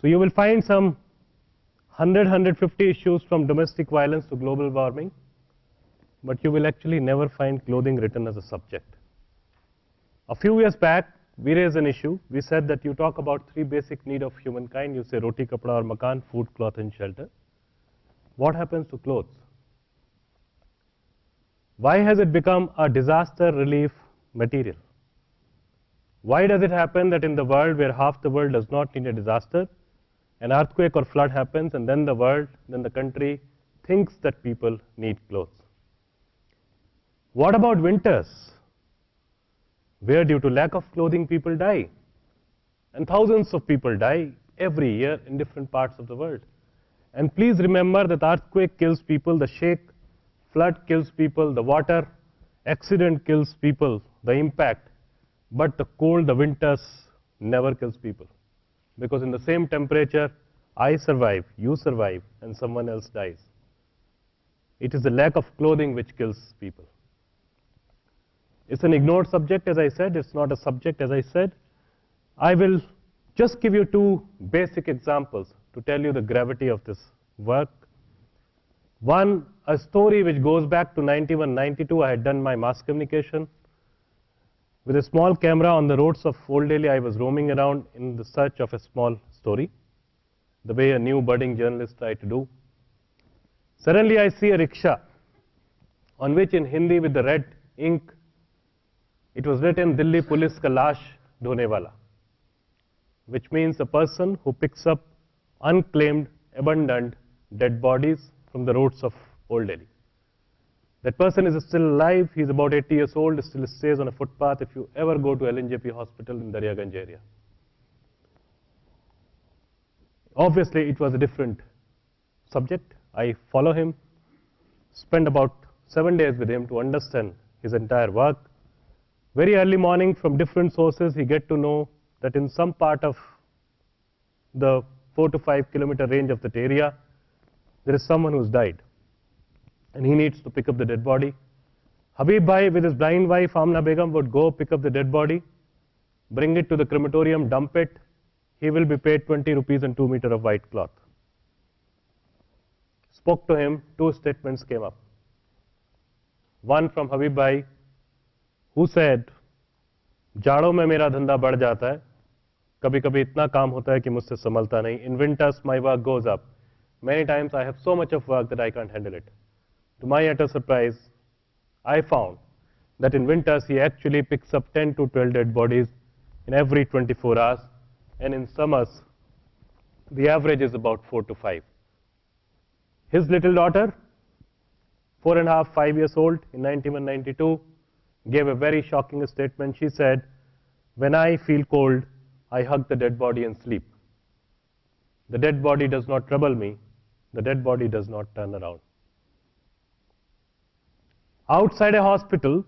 So you will find some 150 issues from domestic violence to global warming, but you will actually never find clothing written as a subject. A few years back, we raised an issue. We said that you talk about three basic needs of humankind. You say roti, kapda, or makan, food, cloth, and shelter. What happens to clothes? Why has it become a disaster relief material? Why does it happen that in the world where half the world does not need a disaster, an earthquake or flood happens, and then the country thinks that people need clothes? What about winters, where due to lack of clothing people die? And thousands of people die every year in different parts of the world. And please remember that earthquake kills people, the shake, flood kills people, the water accident kills people, the impact, but the cold, the winters never kills people. Because in the same temperature, I survive, you survive, and someone else dies. It is the lack of clothing which kills people. It's an ignored subject, as I said. It's not a subject, as I said. I will just give you two basic examples to tell you the gravity of this work. One, a story which goes back to 91, 92. I had done my mass communication. With a small camera on the roads of Old Delhi, I was roaming around in the search of a small story, the way a new budding journalist tried to do. Suddenly, I see a rickshaw on which in Hindi with the red ink, it was written, Delhi Police ka lash dhone wala, which means a person who picks up unclaimed, abandoned dead bodies from the roads of Old Delhi. That person is still alive. He's about 80 years old, still stays on a footpath if you ever go to LNJP hospital in Daryaganj area. Obviously, it was a different subject. I follow him, spend about 7 days with him to understand his entire work. Very early morning, from different sources, he get to know that in some part of the 4 to 5 kilometer range of that area, there is someone who's died, and he needs to pick up the dead body. Habib Bhai with his blind wife, Amna Begum, would go pick up the dead body, bring it to the crematorium, dump it. He will be paid 20 rupees and 2 meters of white cloth. Spoke to him, two statements came up. One from Habib Bhai, who said, जाड़ों में मेरा धंधा बढ़ जाता है, कभी कभी इतना काम होता है कि मुझसे संभलता नहीं. In winters my work goes up. Many times I have so much of work that I can't handle it. To my utter surprise, I found that in winters he actually picks up 10 to 12 dead bodies in every 24 hours, and in summers the average is about 4 to 5. His little daughter, 4.5, 5 years old, in 91, 92, gave a very shocking statement. She said, when I feel cold, I hug the dead body and sleep. The dead body does not trouble me. The dead body does not turn around. Outside a hospital,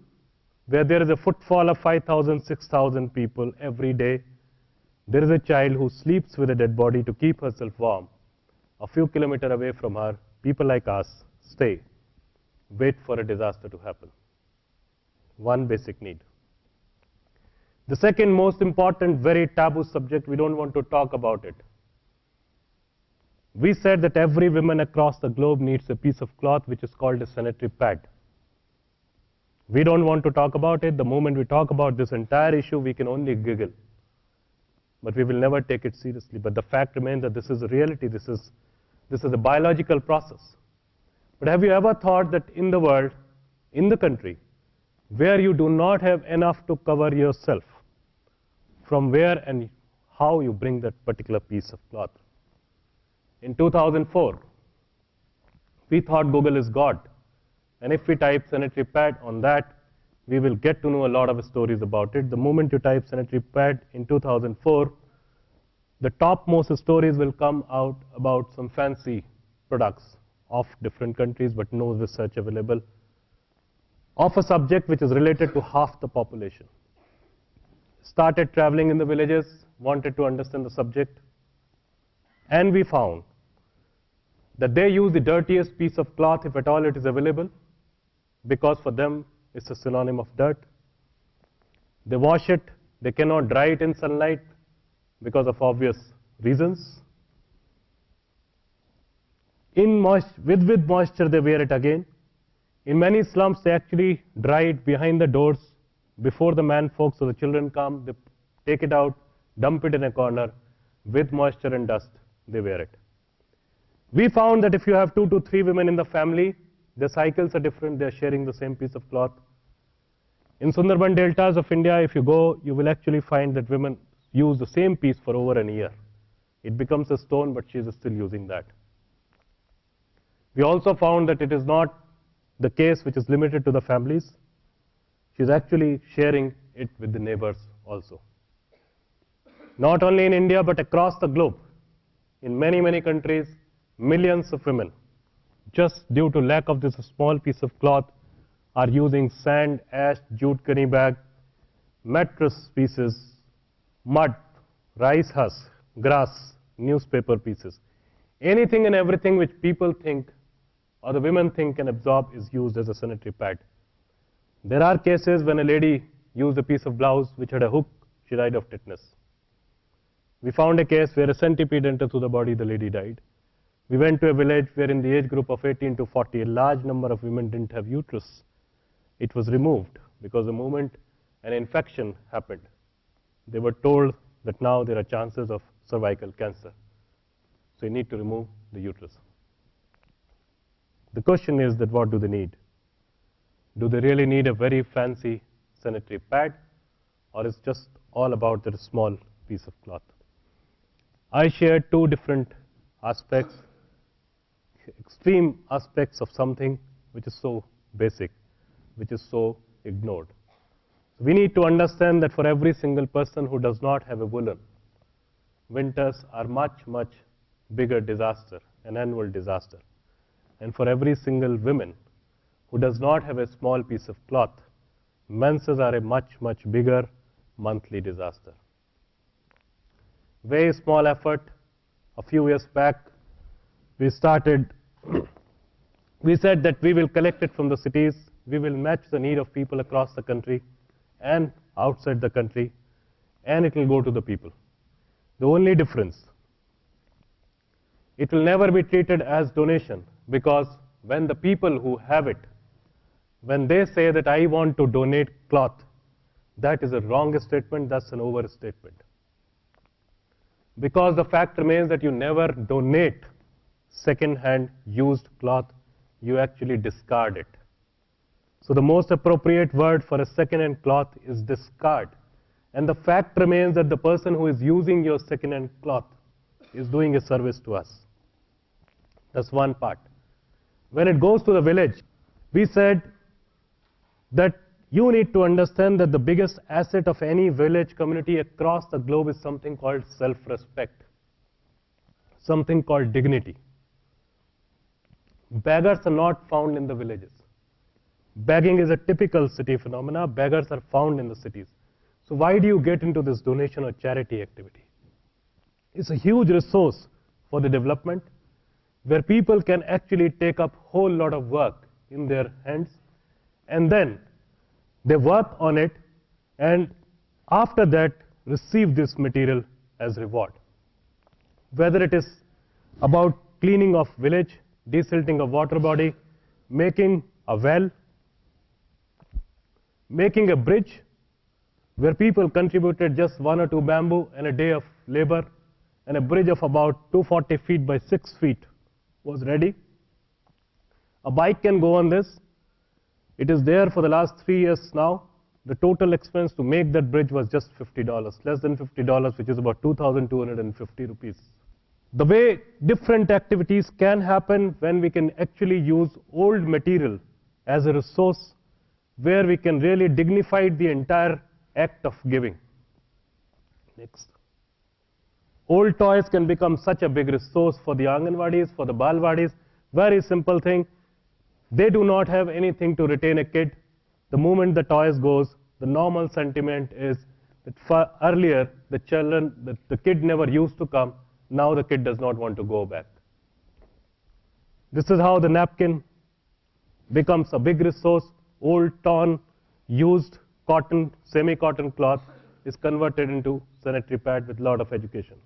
where there is a footfall of 5,000, 6,000 people every day, there is a child who sleeps with a dead body to keep herself warm. A few kilometers away from her, people like us stay, wait for a disaster to happen. One basic need. The second most important, very taboo subject, we don't want to talk about it. We said that every woman across the globe needs a piece of cloth which is called a sanitary pad. We don't want to talk about it. The moment we talk about this entire issue, we can only giggle. But we will never take it seriously. But the fact remains that this is a reality. This is a biological process. But have you ever thought that in the world, in the country, where you do not have enough to cover yourself, from where and how you bring that particular piece of cloth? In 2004, we thought Google is God. And if we type sanitary pad on that, we will get to know a lot of stories about it. The moment you type sanitary pad in 2004, the topmost stories will come out about some fancy products of different countries, but no research available, of a subject which is related to half the population. Started traveling in the villages, wanted to understand the subject, and we found that they use the dirtiest piece of cloth, if at all it is available, because for them it's a synonym of dirt. They wash it, they cannot dry it in sunlight because of obvious reasons. With moisture, they wear it again. In many slums, they actually dry it behind the doors before the man folks or the children come. They take it out, dump it in a corner. With moisture and dust, they wear it. We found that if you have 2 to 3 women in the family, their cycles are different. They're sharing the same piece of cloth. In Sundarban deltas of India, if you go, you will actually find that women use the same piece for over a year. It becomes a stone, but she is still using that. We also found that it is not the case which is limited to the families. She is actually sharing it with the neighbors also. Not only in India, but across the globe. In many, many countries, millions of women, just due to lack of this small piece of cloth, are using sand, ash, jute gunny bag, mattress pieces, mud, rice husk, grass, newspaper pieces. Anything and everything which people think or the women think can absorb is used as a sanitary pad. There are cases when a lady used a piece of blouse which had a hook, she died of tetanus. We found a case where a centipede entered through the body, the lady died. We went to a village where in the age group of 18 to 40, a large number of women didn't have uterus. It was removed because the moment an infection happened, they were told that now there are chances of cervical cancer. So you need to remove the uterus. The question is that what do they need? Do they really need a very fancy sanitary pad, or is just all about that small piece of cloth? I shared 2 different aspects, extreme aspects of something which is so basic, which is so ignored. We need to understand that for every single person who does not have a woolen, winters are much, much bigger disaster, an annual disaster. And for every single woman who does not have a small piece of cloth, menses are a much, much bigger monthly disaster. Very small effort. A few years back, we started, we said that we will collect it from the cities, we will match the need of people across the country and outside the country, and it will go to the people. The only difference, it will never be treated as donation, because when the people who have it, when they say that I want to donate cloth, that is a wrong statement, that's an overstatement. Because the fact remains that you never donate second-hand used cloth, you actually discard it. So the most appropriate word for a second-hand cloth is discard. And the fact remains that the person who is using your second-hand cloth is doing a service to us. That's one part. When it goes to the village, we said that you need to understand that the biggest asset of any village community across the globe is something called self-respect, something called dignity. Beggars are not found in the villages. Begging is a typical city phenomena. Beggars are found in the cities. So why do you get into this donation or charity activity? It's a huge resource for the development, where people can actually take up a whole lot of work in their hands, and then they work on it, and after that receive this material as reward. Whether it is about cleaning of village, desilting of water body, making a well, making a bridge, where people contributed just 1 or 2 bamboo and a day of labor, and a bridge of about 240 feet by 6 feet was ready. A bike can go on this. It is there for the last 3 years now. The total expense to make that bridge was just $50, less than $50, which is about 2,250 rupees. The way different activities can happen when we can actually use old material as a resource, where we can really dignify the entire act of giving. Next. Old toys can become such a big resource for the Anganwadis, for the Balwadis. Very simple thing. They do not have anything to retain a kid. The moment the toys goes, the normal sentiment is that earlier the kid never used to come. Now the kid does not want to go back. This is how the napkin becomes a big resource. Old, torn, used cotton, semi-cotton cloth is converted into sanitary pad with a lot of education.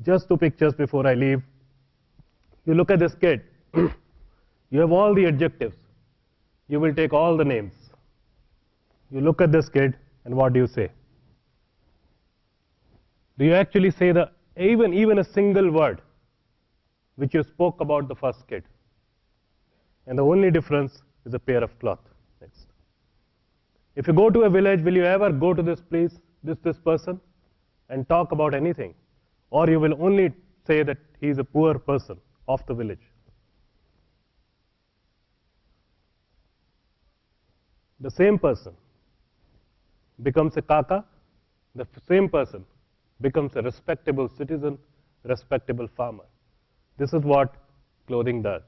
Just 2 pictures before I leave. You look at this kid, you have all the adjectives. You will take all the names. You look at this kid, and what do you say? Do you actually say even a single word which you spoke about the first kid? And the only difference is a pair of cloth. Next. If you go to a village, will you ever go to this place, this person, and talk about anything? Or you will only say that he is a poor person of the village? The same person becomes a kaka, the same person becomes a respectable citizen, respectable farmer. This is what clothing does.